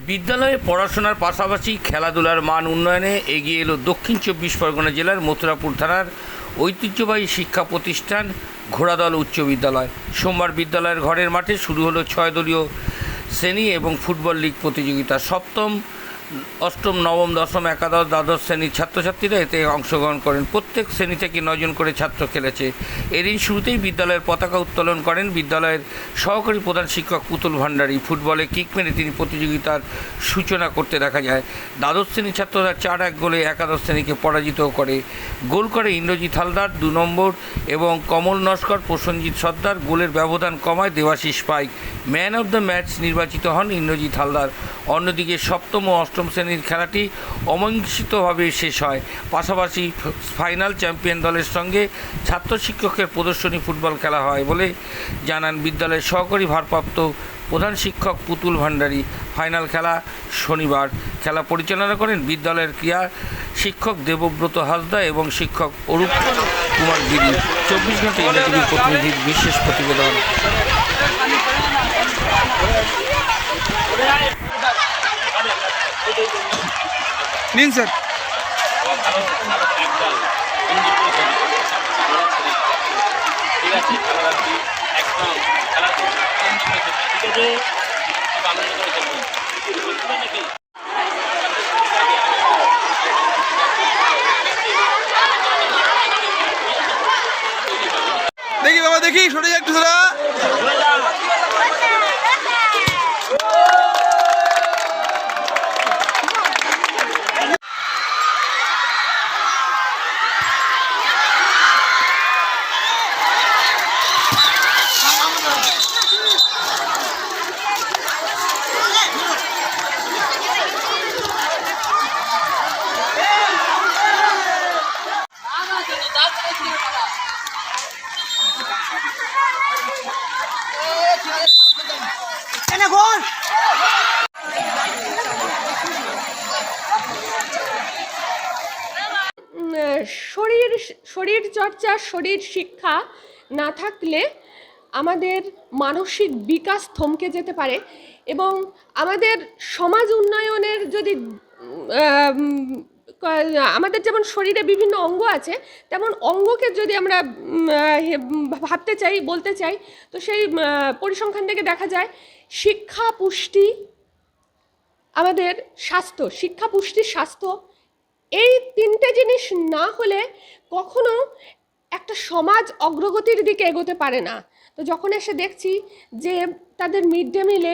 বিদ্যালয়ে পড়াশোনার পাশাপাশি খেলাধুলার মান উন্নয়নে এগিয়ে এলো দক্ষিণ চব্বিশ পরগনা জেলার মথুরাপুর থানার ঐতিহ্যবাহী শিক্ষা প্রতিষ্ঠান ঘোড়াদল উচ্চ বিদ্যালয়। সোমবার বিদ্যালয়ের ঘরের মাঠে শুরু হলো 6 দলীয় শ্রেণী এবং ফুটবল লীগ প্রতিযোগিতা। সপ্তম, অষ্টম, নবম, দশম, একাদশ, দ্বাদশ শ্রেণীর ছাত্রছাত্রীরা এতে অংশগ্রহণ করেন। প্রত্যেক শ্রেণী থেকে 9 জন করে ছাত্র খেলেছে। এরই শুরুতেই বিদ্যালয়ের পতাকা উত্তোলন করেন বিদ্যালয়ের সহকারী প্রধান শিক্ষক পুতুল ভান্ডারী। ফুটবলে কিক মেরে তিনি প্রতিযোগিতার সূচনা করতে দেখা যায়। দ্বাদশ শ্রেণীর ছাত্ররা 4-1 গোলে একাদশ শ্রেণীকে পরাজিত করে। গোল করে ইন্দ্রজিৎ হালদার 2 নম্বর এবং কমল নস্কর, প্রসেনজিৎ সর্দার। গোলের ব্যবধান কমায় দেবাশিস পাইক। ম্যান অব দ্য ম্যাচ নির্বাচিত হন ইন্দ্রজিৎ হালদার। অন্যদিকে সপ্তম ও অষ্টম শ্রেণীর খেলাটি অমীমাংসিতভাবে শেষ হয়। পাশাপাশি ফাইনাল চ্যাম্পিয়ন দলের সঙ্গে ছাত্র শিক্ষকের প্রদর্শনী ফুটবল খেলা হয় বলে জানান বিদ্যালয়ের সহকারী ভারপ্রাপ্ত প্রধান শিক্ষক পুতুল ভান্ডারী। ফাইনাল খেলা শনিবার। খেলা পরিচালনা করেন বিদ্যালয়ের ক্রীড়া শিক্ষক দেবব্রত হাসদা এবং শিক্ষক অরূপ কুমার গিরি। 24 ঘন্টা ইন্ডিয়া টিভির প্রতিনিধির বিশেষ প্রতিবেদন। নিন স্যার। দেখি বাবা, দেখি সরে যা একটু তোরা। শরীর চর্চা, শরীর শিক্ষা না থাকলে আমাদের মানসিক বিকাশ থমকে যেতে পারে এবং আমাদের সমাজ উন্নয়নের যদি আমাদের যেমন শরীরে বিভিন্ন অঙ্গ আছে, তেমন অঙ্গকে যদি আমরা ভাবতে চাই, বলতে চাই, তো সেই পরিসংখ্যান থেকে দেখা যায় শিক্ষা, পুষ্টি, আমাদের স্বাস্থ্য, শিক্ষা, পুষ্টি, স্বাস্থ্য, এই 3টে জিনিস না হলে কখনো একটা সমাজ অগ্রগতির দিকে এগোতে পারে না। তো যখন এসে দেখছি যে তাদের মিড ডে মিলে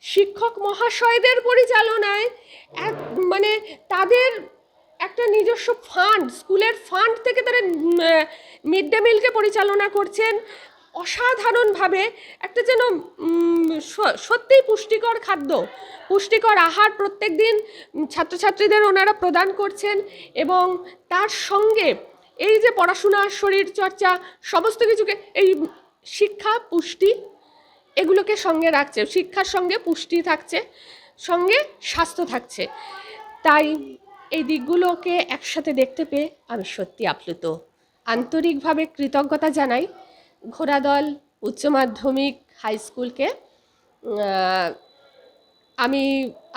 শিক্ষক মহাশয়দের পরিচালনায় মানে তাদের একটা নিজস্ব ফান্ড, স্কুলের ফান্ড থেকে তারা মিড ডে মিলকে পরিচালনা করছেন অসাধারণভাবে। একটা যেন সত্যিই পুষ্টিকর খাদ্য, পুষ্টিকর আহার প্রত্যেক দিন ছাত্রছাত্রীদের ওনারা প্রদান করছেন এবং তার সঙ্গে এই যে পড়াশোনা, শরীর চর্চা, সমস্ত কিছুকে, এই শিক্ষা, পুষ্টি, এগুলোকে সঙ্গে রাখছে। শিক্ষার সঙ্গে পুষ্টি থাকছে, সঙ্গে স্বাস্থ্য থাকছে। তাই এই দিকগুলোকে একসাথে দেখতে পেয়ে আমি সত্যি আপ্লুত। আন্তরিকভাবে কৃতজ্ঞতা জানাই ঘোড়াদল উচ্চ মাধ্যমিক হাই স্কুলকে। আমি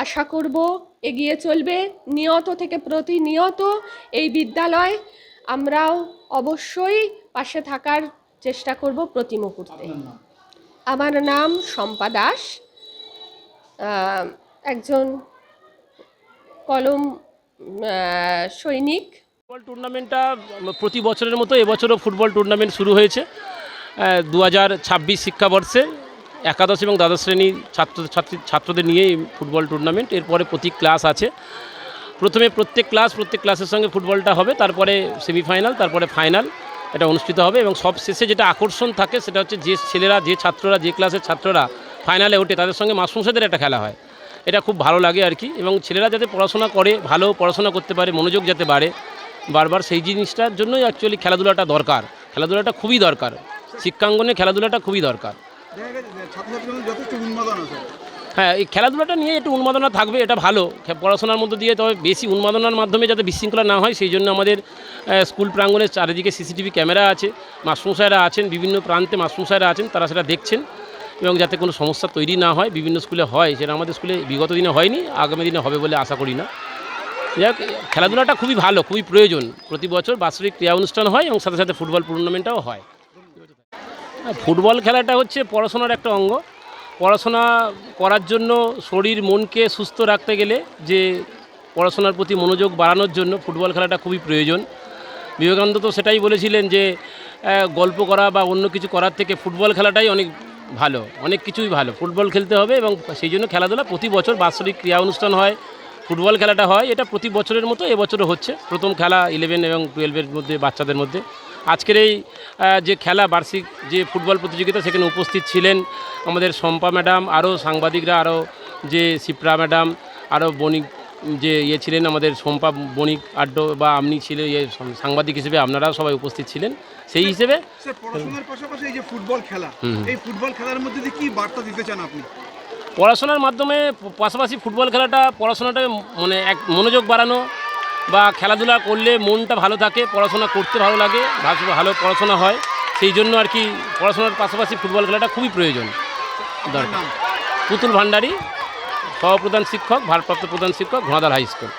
আশা করব এগিয়ে চলবে নিয়ত থেকে প্রতিনিয়ত এই বিদ্যালয়। আমরাও অবশ্যই পাশে থাকার চেষ্টা করব প্রতি মুহূর্তে। আমার নাম শম্পা দাস, একজন কলম সৈনিক। ফুটবল টুর্নামেন্টটা প্রতি বছরের মতো এবছরও ফুটবল টুর্নামেন্ট শুরু হয়েছে। 2026 শিক্ষাবর্ষে একাদশ এবং দ্বাদশ শ্রেণীর ছাত্রদের নিয়ে এই ফুটবল টুর্নামেন্ট। এরপরে প্রতি ক্লাস আছে। প্রথমে প্রত্যেক ক্লাসের সঙ্গে ফুটবলটা হবে, তারপরে সেমিফাইনাল, তারপরে ফাইনাল এটা অনুষ্ঠিত হবে এবং সব শেষে যেটা আকর্ষণ থাকে সেটা হচ্ছে যে ছেলেরা, যে ছাত্ররা, যে ক্লাসের ছাত্ররা ফাইনালে ওঠে তাদের সঙ্গে মাস্টারমশাইদের একটা খেলা হয়। এটা খুব ভালো লাগে আর কি। এবং ছেলেরা যাতে পড়াশোনা করে, ভালো পড়াশোনা করতে পারে, মনোযোগ যাতে বাড়ে বারবার, সেই জিনিসটার জন্যই অ্যাকচুয়ালি খেলাধুলাটা দরকার। খেলাধুলাটা খুবই দরকার, শিক্ষাঙ্গনে খেলাধুলাটা খুবই দরকার। হ্যাঁ, এই খেলাধুলাটা নিয়ে একটু উন্মাদনা থাকবে, এটা ভালো পড়াশোনার মধ্যে দিয়ে। তবে বেশি উন্মাদনার মাধ্যমে যাতে বিশৃঙ্খলা না হয় সেই জন্য আমাদের স্কুল প্রাঙ্গণের চারিদিকে সিসিটিভি ক্যামেরা আছে, মাস্টারমশাইরা আছেন, বিভিন্ন প্রান্তে মাস্টারমশাইরা আছেন, তারা সেটা দেখছেন এবং যাতে কোনো সমস্যা তৈরি না হয়। বিভিন্ন স্কুলে হয়, সেটা আমাদের স্কুলে বিগত দিনে হয়নি, আগামী দিনে হবে বলে আশা করি না। যাক, খেলাধুলাটা খুবই ভালো, খুবই প্রয়োজন। প্রতি বছর বাৎসরিক ক্রীড়া অনুষ্ঠান হয় এবং সাথে সাথে ফুটবল টুর্নামেন্টটাও হয়। ফুটবল খেলাটা হচ্ছে পড়াশোনার একটা অঙ্গ। পড়াশোনা করার জন্য শরীর মনকে সুস্থ রাখতে গেলে যে পড়াশোনার প্রতি মনোযোগ বাড়ানোর জন্য ফুটবল খেলাটা খুবই প্রয়োজন। বিবেকানন্দ তো সেটাই বলেছিলেন যে গল্প করা বা অন্য কিছু করার থেকে ফুটবল খেলাটাই অনেক ভালো, অনেক কিছুই ভালো। ফুটবল খেলতে হবে এবং সেই জন্য খেলাধুলা প্রতি বছর বাৎসরিক ক্রীড়া অনুষ্ঠান হয়, ফুটবল খেলাটা হয়। এটা প্রতি বছরের মতো এবছরও হচ্ছে। প্রথম খেলা 11 এবং 12-এর মধ্যে বাচ্চাদের মধ্যে। আজকের এই যে খেলা বার্ষিক যে ফুটবল প্রতিযোগিতা, সেখানে উপস্থিত ছিলেন আমাদের শম্পা ম্যাডাম, আরও সাংবাদিকরা, আরও যে শিপ্রা ম্যাডাম, আরও বণিক যে ছিলেন আমাদের শম্পা বণিক আড্ড, বা আপনি ছিলেন সাংবাদিক হিসেবে, আপনারাও সবাই উপস্থিত ছিলেন। সেই হিসেবে স্যার, পড়াশোনার পাশাপাশি এই যে ফুটবল খেলা, এই ফুটবল খেলার মধ্যে দিয়ে কি বার্তা দিতে চান আপনি? পড়াশোনার মাধ্যমে পাশাপাশি ফুটবল খেলাটা পড়াশোনাটা মানে এক মনোযোগ বাড়ানো, বা খেলাধুলা করলে মনটা ভালো থাকে, পড়াশোনা করতে ভালো লাগে, ভালো পড়াশোনা হয়। সেই জন্য আর কি পড়াশোনার পাশাপাশি ফুটবল খেলাটা খুবই প্রয়োজন দরকার। পুতুল ভান্ডারী, সহপ্রধান শিক্ষক, ভারপ্রাপ্ত প্রধান শিক্ষক, ঘোড়াদল হাই স্কুল।